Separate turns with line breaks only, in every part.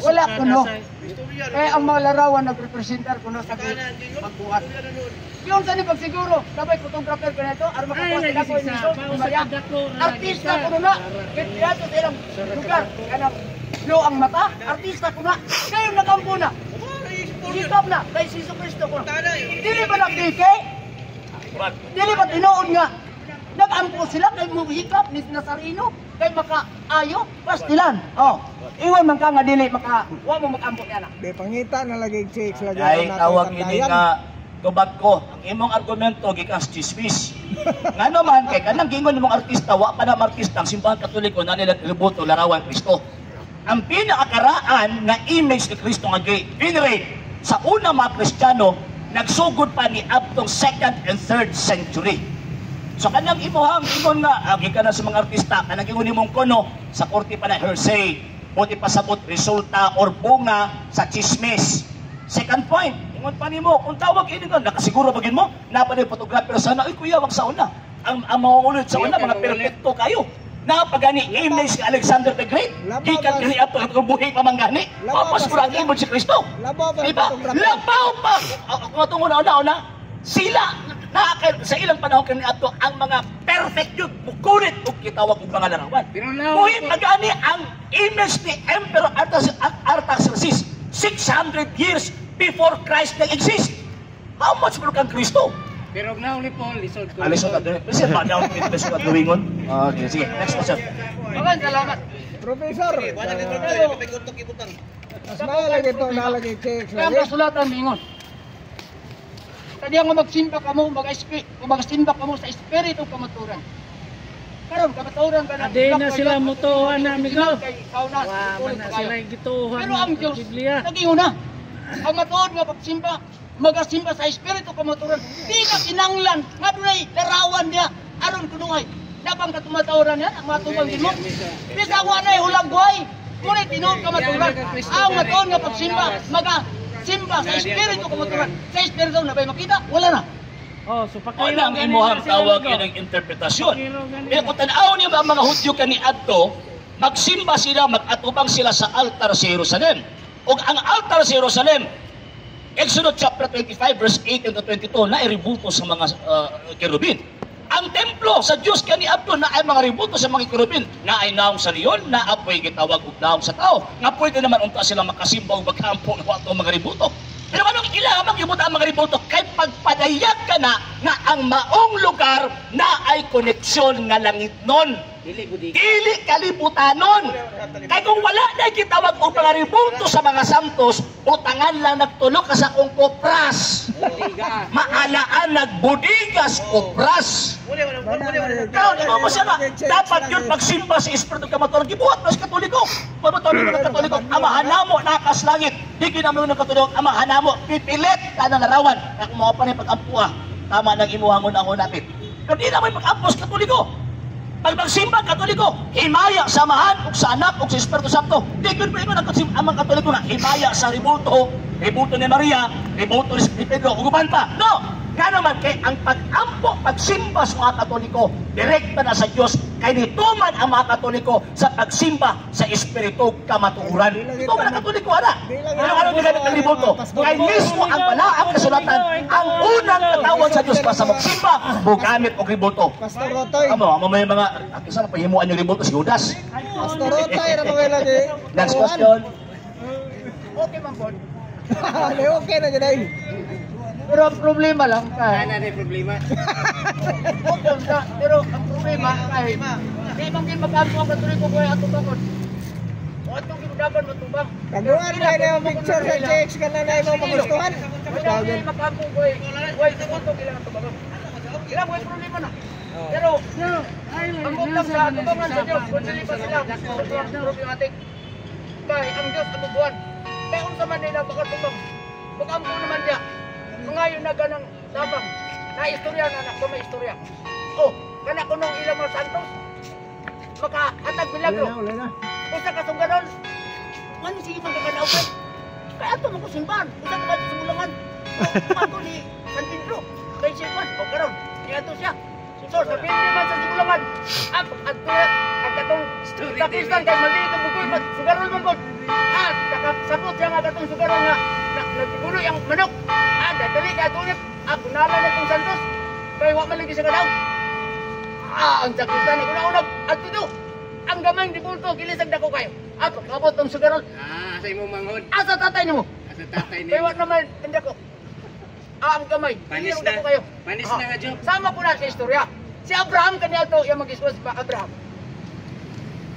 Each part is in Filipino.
Wala ko no. Kaya ang mga larawan nagrepresentar ko no sa pagbuhat. Yung sa ni pagsiguro, sabay photographer ko na ito, ar makakuha sila ko yung artista ko na, kaya ito sa ilang lugar, kaya no ang mata, artista ko na, kayo nakampo na. Sikap na, kay Siso Cristo ko na. Dili ba nagdike? Dili ba tinoon nga? Nagampo sila kay muhikap ni Nazareno, kay makaayo, pastilan. Oh, iwan man ka nga dili, wa mo magampo niya na.
Di pangita na lagi chicks lagi.
Ay, tawag ini nga, tubag ko, ang imong argumento, gikas chismis. Nga naman, kay kanang gingon imong artista, wa pa na artista, ang simbahan katoliko na nila tributo, larawan Kristo. Ang pinakakaraan na image ni Kristo nga venerate sa una mga Kristiyano, nagsugod pa ni Abtong 2nd and 3rd century. So kanang imuhang ingon nga, agi ka na sa mga artista, kanang ingon imong kono, sa korte pa na hearsay, buti pasabot resulta or bunga sa chismis. Second point, ingon pa nimo, kung tawag ini ka, nakasiguro bagin mo, napanay photographer sana, ay kuya, wag sa una. Ang mga ulod sa una, mga perfecto kayo. Napagani image ni Alexander the Great, gikan kini ato at buhay pa manggani. Tapos kurang image si Kristo. Diba? Labaw pa. Kung itong una, sila sa ilang panahon kani ato ang mga perfect yun, bukunit kung kitawag kong mga larawan. Buhay magani ang image ni Emperor Artaxerxes 600 years before Christ nag-exist. How much more kang Kristo?
Pero now ni Paul, lisod ko.
Lisod ka doon. Kasi ba daw ni Lisod ka duwingon? Okay, sige. Next question.
Magan, salamat.
Professor. Mas nalagay ito, nalagay chicks.
Kaya kasulatan, mingon. Kaya nga magsimba ka mo, magsimba ka mo sa espiritu kamaturan. Karon kamaturan ka na.
Adi na sila mutuhan na, amigo.
Wala
na sila gituhan.
Pero ang Diyos, nag-iuna. Ang matuod nga pagsimba, magasimba sa espiritu kamaturan. Di na kinanglan, nga doon larawan niya. Aron kunungay. Napang katumatawaran yan, ang matubang din mo. Bisa ko na hulagway. Ngunit tinuod kamaturan. Ang matuod nga pagsimba, simba sa espiritu kamaturan. Sa espiritu na ba'y makita? Wala na.
Oh, so
Ano ang imuhang tawag yun ng interpretasyon? Kaya kung tanaw niyo ba ang mga Hudyo kani adto, magsimba sila, mag-atubang sila sa altar sa Jerusalem. O ang altar sa Jerusalem, Exodus chapter 25 verse 18 to 22, na iributo sa mga kerubin. Ang templo sa Diyos kani adto na ay mga ributo sa mga kerubin, na ay naong sa riyon, na apoy gitawag og naong sa tao. Nga pwede naman unta sila makasimba og magkampo ng wato mga ributo. Pero anong ilang magibot ang mga ributo? Kay pagpadayag ka na nga ang maong lugar na ay koneksyon nga langit nun. Dili kalibutanon. Kaya kung wala na kitawag og mga ributo sa mga santos, utangan lang nagtulog ka sa kong kopras. Maalaan nagbudigas kopras. Kaya mo siya na, dapat yun pagsimba sa Espiritu kamaturan. Gibuhat na sa Katoliko. Pagmatuloy ng Katoliko, amahan mo nakas langit. Di kinamlo ng Katoliko, amahan mo, pipilit ka ng larawan. Kaya kung mga panay pag-ampuha, tama nang imuhangon ako natin. Pero di naman pag-ampos Katoliko. Pag magsimba Katoliko, himaya samahan ug sa anak ug sa Espiritu Santo. Di gyud pa ingon ang mga Katoliko na himaya sa ributo ni Maria, ributo ni Pedro ug uban pa. No. Nga naman kay ang pag-ampo, pagsimba sa mga Katoliko, direkta na sa Diyos, kay nituman ang mga Katoliko sa pagsimba sa Espiritu kamatuoran. Ito mga Katoliko, ana. Ano ginamit ng ributo? Kay mismo ang balaang kasulatan, ang unang katawag sa Diyos pa sa magsimba, bugamit og ributo.
Pastor Rotoy.
May mga, saan pahimuan yung ributo si Judas?
Pastor Rotoy, ano kayo lagi?
Next question.
Okay man po.
Okay na dyan.
Pero ang problema lang
Ano na problema?
okay na, pero ang problema ay di man gid magkampo ang Katoliko ko ato bakod. O atong gidagan matubang.
Kaguan na yung picture sa chicks ka na mo magustuhan.
Dili magkampo ko way tuto ilang ato bakod. Ilang way problema na. Pero ang utang sa tubangan sa Dios kun dili pa sila problematic. Kay ang Dios atubuan. Kay unsa man nila makatubang. Magampo naman dia. Ngayon na ganang tabang na istorya na anak ko may istorya. Oh, kana ko nung ilang mga santos makahatag milagro. Isa ka sung ganon. Ano sige magkakanaupan? Kaya ito mo ko simbahan. Isa ka ba sa mulangan? Kumato ni San Pedro. Kay Sipan. O karon. Kaya ito siya. So, sa pindi man sa sigulangan, at katong kakistan kay mali itong bukoy, sugaron man po. Kakasabot siya nga katong sugaron nga, nagtigulo yung manok. Dadali ka tulip, kunalan na itong santos. Kaya wak man lagi sa kadaw. Ang sakistan, una-unag, at ito, ang gamay di bulto, kilisag na ko kayo. Pagkabot ang sugaron.
Sa imong manghod.
Sa tatay mo.
Sa tatay
Kaya wak naman, hindi ko. Ang gamay.
Panis
Hindi
na.
ko kayo.
Panis na nga, Job.
Sama ko na sa istorya. Si Abraham kaniya to, yung mag-iswas pa Abraham.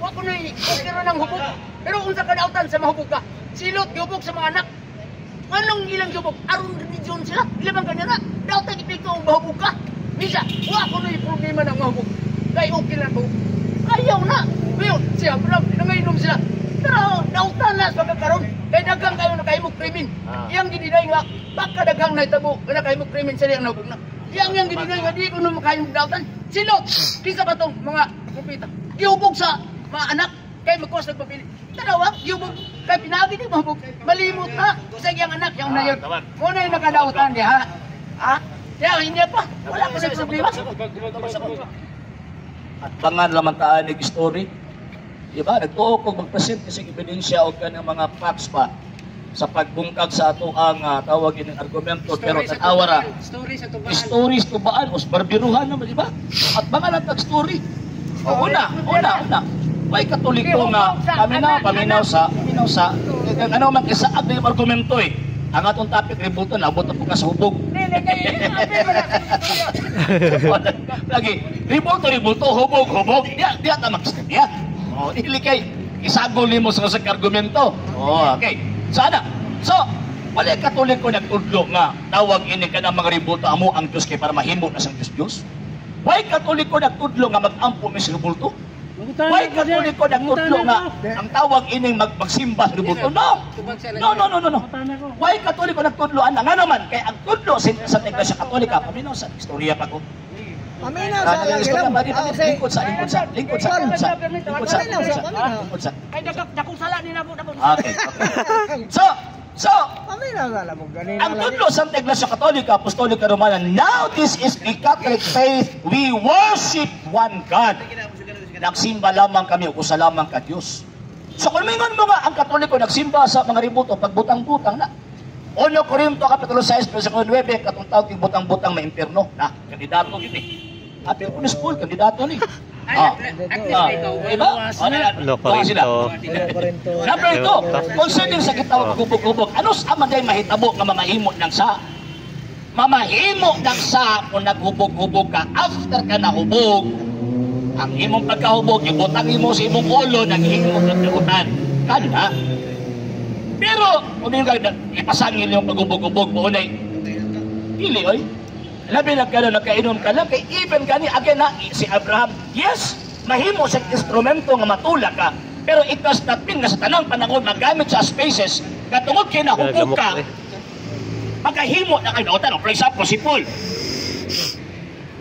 Wa ko na i-kira ng hubog. Pero unsa ka nautan sa mahubog ka. Silot, gihubog sa mga anak. Anong ilang gihubog? Aron religion sila. Ilang kanya na. Dautan ipigto ang mahubog ka. Misa, wa ko na i-problema ng mahubog. Kaya okay lang ko. Ayaw na. Ngayon, si Abraham, nangainom sila. Pero nautan na sa kakaroon. Kaya dagang kayo na kayo mo krimin. Iyang giniday nga, baka dagang na itabo. Kaya kayo mo krimin sa niyang nahubog na. Yang giniday nga, di ko naman kayo magdautan. Silot! Kisa ba itong mga kupita? Gihubog sa mga anak. Kaya magkos nagpapili. Dalawa, gihubog. Kaya pinagi di mahubog. Malimot na. Sa iyang anak, yung na yun. Muna yung nakadautan niya, ha? Ha? Kaya hindi pa. Wala pa sa problema.
At bangan laman taan ng story. Diba? Nagtuo kong mag-present kasi ebidensya o ka ng mga facts pa sa pagbungkag sa ato ang tawagin ng argumento. Pero tanawara,
Story sa tubaan.
stories tubaan, os barbiruhan naman, diba? At bangan ang tag-story. O una. May katoliko nga, paminaw sa, ano man isaad na yung argumento eh. Ang atong topic, rebuto, naabot na po ka sa hubog. Lagi, rebuto, hubog. Diya ta mag-step, ya. O, ili kay, isagol mo sa argumento. O, okay. Sana. So, wala katoliko nagtudlo nga, tawag ini ka ng mga rebuto, amo ang Diyos kay para mahimo na sa Diyos. Why katoliko nagtudlo nga mag-ampo mi sa rebuto? Why katoliko nagtudlo nga ang tawag ining magsimba sa rebuto? No. Why katoliko nagtudlo nga naman kay ang tudlo sa Iglesia Katolika paminaw sa istorya pa ko.
Paminaw sa lagilam.
Lingkod sa.
Ay, dakong sala ni nabo.
Okay. So,
Paminaw sa lamog ganina.
ang tudlo sa Iglesia Katolika, Apostolika Romana, now this is the Catholic faith, we worship one God. Nagsimba lamang kami, usa lamang ka Diyos. So kung mingon mo nga, ang Katoliko nagsimba sa mga ributo, pagbutang-butang na. 1 Corinto Kapitulo 6, versikulo 9, katong tawag yung butang-butang may impyerno. Na, kandidato gini. Apil ko na school, kandidato ni. Diba? Number 2, concerning sa kitawag hubog-hubog, ano sa manday mahitabo nga mamahimo ng sa? Mamahimo ng sa kung naghubog-hubog ka, after ka nahubog, ang imong pagkahubog, ibutang imo sa imong ulo, naghihimog ng kagutan. Kanda. Pero, kung yung ipasangin yung paghubog-hubog mo, unay, pili, oy. Labi na ka nakainom ka lang, kay even gani, again na, si Abraham, yes, mahimo sa instrumento nga matula ka, pero it does not mean nga sa tanang panahon magamit sa spaces, katungod kayo nahubog ka, magkahimo na kayo, for example, si Paul,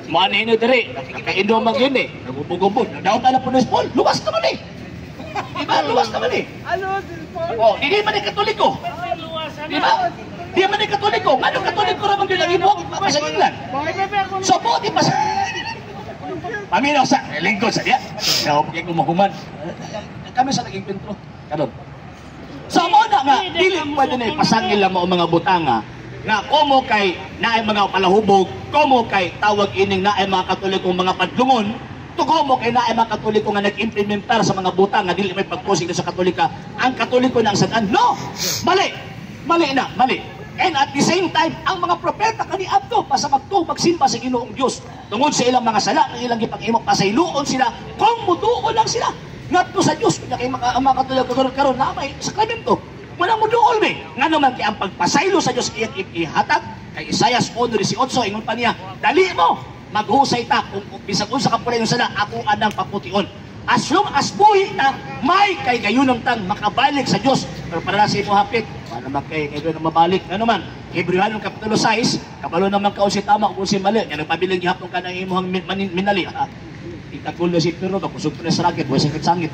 mga nino diri, nakikainom ang yun eh. Nagubog-ubog. Nagdaot na po ng Paul. Luwas naman eh. Diba? Luwas naman eh.
Ano, Paul?
Oh, hindi man yung katoliko. Diba? Hindi man yung katoliko. Anong katoliko naman yung nag-ibog? Sa England. So, buti pa sa... Paminaw sa lingkod sa diya. Nakapagay kumahuman. Kami sa naging pintro. Kanon. So, muna nga, dili pwede na ipasangil lang mo ang mga butanga nga komo kay naay mga palahubog, komo kay tawag ining naay mga katolikong mga padlungon, tugomo kay naay mga katoliko nga nag-implementar sa mga butang nga dili may pagpusig sa Katolika, ang Katoliko na ang sadan. No! Mali! And at the same time, ang mga propeta kaniadto pa sa magsimba sa Ginoong Dios tungod sa ilang mga sala ng ilang gipag-imo, pasayloon sila kung mutuo lang sila ngadto sa Dios kanya kay mga Katoliko karon na may sakramento. Wala mo doon eh. Nga naman kaya ang pagpasaylo sa Diyos ihatag kay Isaias 1:18, ingon pa niya, dali mo, maghusay ta, kung bisag unsa ka pulay yung sana, ako anang papution. As long as buhi na, may kay gayunang tang makabalik sa Diyos. Pero para sa imo hapit, para naman kay gayunang mabalik. Nga naman, Hebreano Kapitulo 6, kabalo naman ka si tama kung si mali. Yan ang pabiling gihapon ka ng imuhang minali. Ikagulo si Pero, bakusog pa na sa raket, buhay sangit-sangit.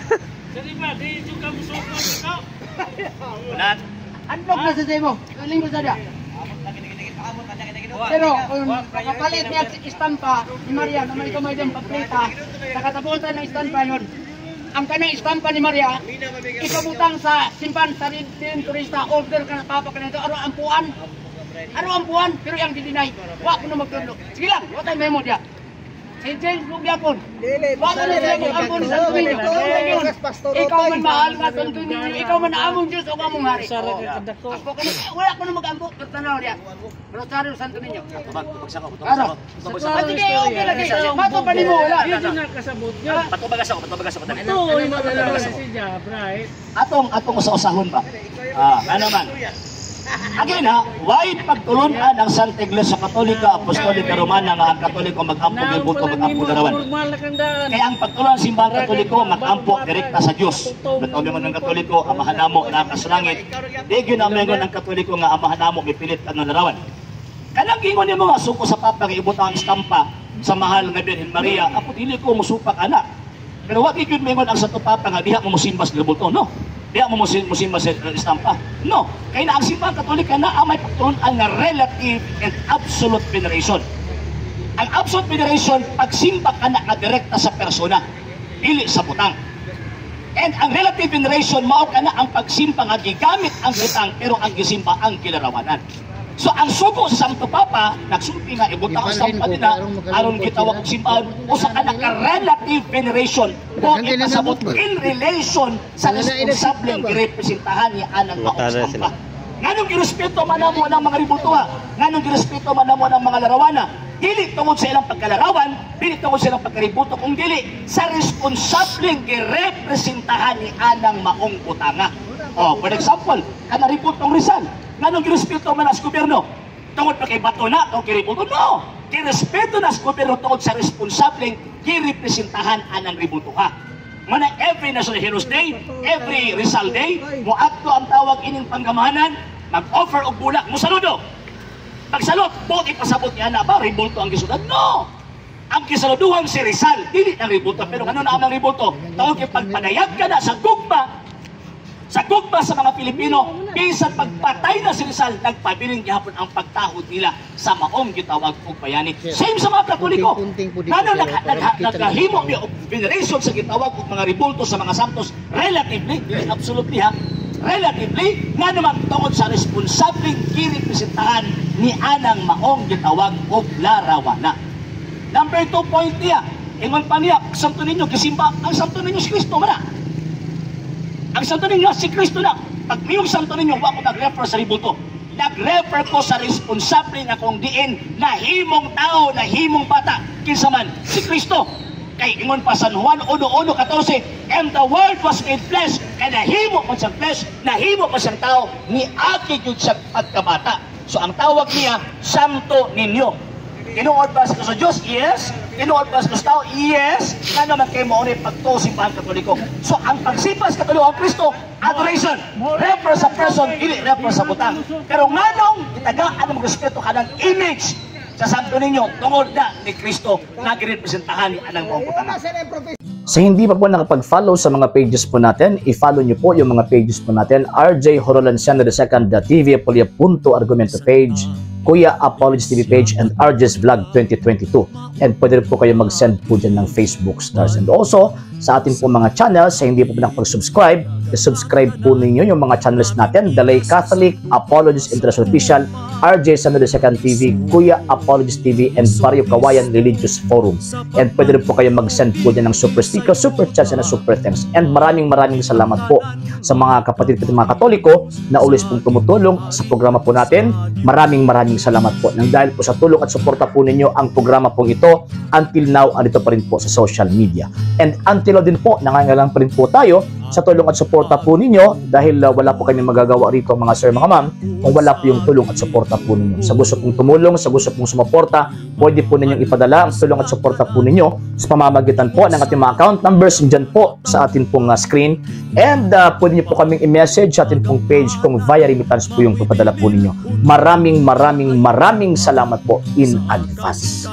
Jadi ba, di juga musuh
Ulat.
Andog na sa mo. Lingkod sa diya. Pero kung makapalit niya istampa ni Maria na may kamay din paplita, sa katapusan ng istampa yun, ang kanang istampa ni Maria, ipabutang sa simpan sa din turista, order ka na papa ka na ito, ano ang puan, pero yung didinay, wak ko na magtulog. Sige lang, wak tayo memo dia. Si James Bugyapon, wak na siya mag-ampon sa tuwinyo. Ikaw man mahal nga sa tuwinyo, ikaw man naamong Diyos o kamong hari. Ako ka na, wala ko na mag-ampon, tanaw dia. Rosario Santo Niño. Ano? At sige, okay lagi. Mato pa ni mo, wala.
Dito na kasabot niya.
Patubagas ako.
Ito, yung madalawa si Jab, right?
Atong usahon ba? Ano man? Again why pagtulunan ang Santa Iglesia Katolika, Apostolika Romana nga ang Katoliko mag-ampo gibuto mag-ampo garawan. Kaya ang pagtulunan ng simbahan Katoliko mag-ampo direkta sa Dios. Bitaw mo ng Katoliko, amahan namo nasa langit. Di gyud na mengon ang Katoliko nga amahan namo gipilit ang larawan. Kanang gingon ni mga suko sa papa nga ibutang ang istampa sa mahal nga Birhen Maria, ako dili ko musupak ana. Pero wa gyud mengon ang Santo Papa nga diha mo musimbas libuto, no? Diya mo musimbas istampa. No, kaya na ang simbahan Katolika na may pagtulunan nga relative and absolute veneration. Ang absolute veneration, pagsimba ka na direkta sa persona, dili sa butang. And ang relative veneration, mao ka na ang pagsimba nga gigamit ang butang, pero ang gisimba ang kilarawanan. So ang sugo sa Santo Papa, nagsumpi nga ibutang ang istampa nila, aron gitawag og simbahan, usa ka na ka-relative veneration, kung ipasabot in relation sa responsableng girepresentahan ni anang maong istampa. Nganong girespeto man namo ng mga ributuha, nganong girespeto man namo ng mga larawana, dili tungod sa ilang pagkalarawan, dili tungod sa ilang pagkaributo, kung dili sa responsableng girepresentahan ni anang maong utanga. For example, kanaributong Rizal, nganong girespeto man sa gobyerno? Tungod pa kay bato na, tungod kiributo? No! Girespeto na sa gobyerno tungod sa responsableng girepresentahan anang ributuha. Mana every National Heroes Day, every Rizal Day, muadto ang tawag ining panggamahanan, mag-offer og bulak, musaludo. Pagsalot, buot ipasabot niya na ba, ribulto ang gisudan? No! Ang kisaluduhang si Rizal, dili ang ribulto, pero ano na ang ribulto? Tawag yung pagpanayag ka na sa gugma sa mga Pilipino, bisan pagpatay na si Rizal, nagpabiling gihapon ang pagtahod nila sa maong gitawag og bayani. Same sa mga Katoliko. Nano naghahimo ni veneration sa gitawag og mga ribulto sa mga santos, relatively, absolutely relatively, nga naman tungod sa responsableng girepresentahan ni anang maong gitawag og larawana. Number 2 point niya, ingon pa niya, Santo Niño gisimba, ang Santo Niño si Kristo man. Ang Santo Niño si Kristo na. Pag miyong Santo Niño, wa ko nag-refer sa ribulto. Nag-refer ko sa responsable na kung diin na himong tao, na himong bata. Kinsa man, si Kristo. Kay ingon pa San Juan 1:14, and the word was made flesh, kaya nahimo man siyang flesh, nahimo man siyang tao, ni aki yun siyang pagkabata. So ang tawag niya, Santo Niño. Tinuod ba sa Diyos? Yes. Tinuod ba sa tao? Yes. Nga naman kayo mo ulit pagto simbahan Katoliko. So ang pagsimba sa Katoliko ang Kristo, adoration. Refer sa person, hindi refer sa butang. Pero nga nung itagaan ang respeto ka ng image sa Santo Niño, tungod na ni Kristo na girepresentahan ni anang mga butang.
Sa hindi pa po nakapag-follow sa mga pages po natin, i-follow nyo po yung mga pages po natin, RJ Horolanciano II TV, Apolia Punto Argumento page, Kuya Apologist TV page, and RJ's Vlog 2022. And pwede rin po kayo mag-send po dyan ng Facebook stars. And also, sa ating po mga channels, sa hindi po nakapag-subscribe, i-subscribe po ninyo yung mga channels natin, Dalay Catholic, Apologist International Official, RJ Santo II TV, Kuya Apologist TV, and Barrio Kawayan Religious Forum. And pwede rin po kayo mag-send po dyan ng super sticker, super chats, and super thanks. And maraming salamat po sa mga kapatid natin mga Katoliko na always pong tumutulong sa programa po natin. Maraming salamat po. Nang dahil po sa tulong at suporta po ninyo, ang programa pong ito, until now, andito pa rin po sa social media. And until now din po, nangangailangan pa rin po tayo sa tulong at suporta po ninyo dahil wala po kami magagawa rito mga sir, mga ma'am, kung wala po yung tulong at suporta po ninyo. Sa gusto pong tumulong, sa gusto pong sumuporta, pwede po ninyong ipadala ang tulong at suporta po ninyo sa pamamagitan po ng ating mga account numbers dyan po sa ating pong screen. And pwede nyo po kaming i-message sa ating pong page kung via remittance po yung ipadala po ninyo. Maraming salamat po in advance.